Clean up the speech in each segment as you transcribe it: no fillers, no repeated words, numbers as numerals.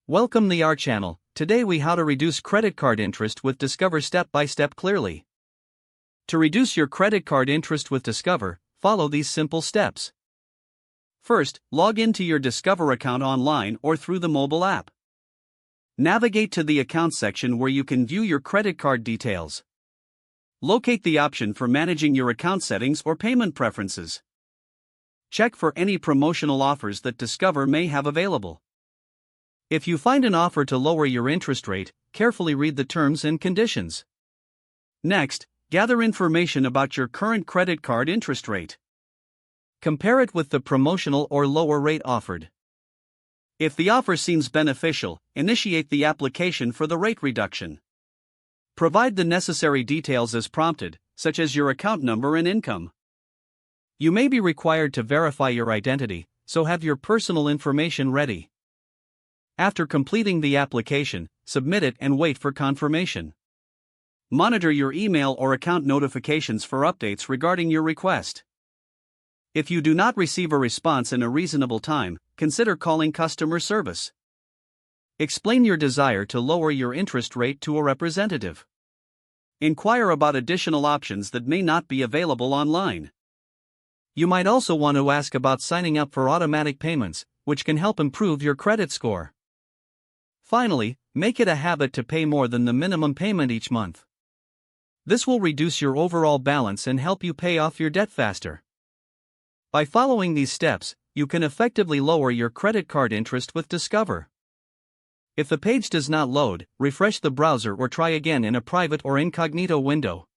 Welcome to our channel. Today we how to reduce credit card interest with Discover step by step clearly. To reduce your credit card interest with Discover, follow these simple steps. First, log into your Discover account online or through the mobile app. Navigate to the account section where you can view your credit card details. Locate the option for managing your account settings or payment preferences. Check for any promotional offers that Discover may have available. If you find an offer to lower your interest rate, carefully read the terms and conditions. Next, gather information about your current credit card interest rate. Compare it with the promotional or lower rate offered. If the offer seems beneficial, initiate the application for the rate reduction. Provide the necessary details as prompted, such as your account number and income. You may be required to verify your identity, so have your personal information ready. After completing the application, submit it and wait for confirmation. Monitor your email or account notifications for updates regarding your request. If you do not receive a response in a reasonable time, consider calling customer service. Explain your desire to lower your interest rate to a representative. Inquire about additional options that may not be available online. You might also want to ask about signing up for automatic payments, which can help improve your credit score. Finally, make it a habit to pay more than the minimum payment each month. This will reduce your overall balance and help you pay off your debt faster. By following these steps, you can effectively lower your credit card interest with Discover. If the page does not load, refresh the browser or try again in a private or incognito window.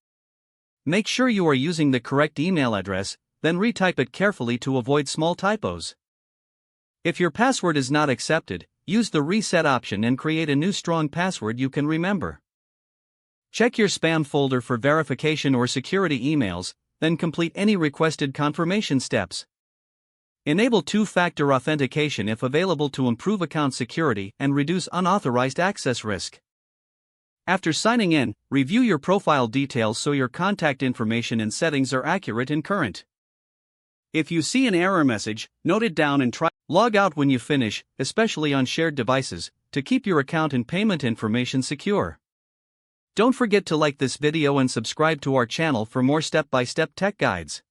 Make sure you are using the correct email address, then retype it carefully to avoid small typos. If your password is not accepted, use the reset option and create a new strong password you can remember. Check your spam folder for verification or security emails, then complete any requested confirmation steps. Enable two-factor authentication if available to improve account security and reduce unauthorized access risk. After signing in, review your profile details so your contact information and settings are accurate and current. If you see an error message, note it down and log out when you finish, especially on shared devices, to keep your account and payment information secure. Don't forget to like this video and subscribe to our channel for more step-by-step tech guides.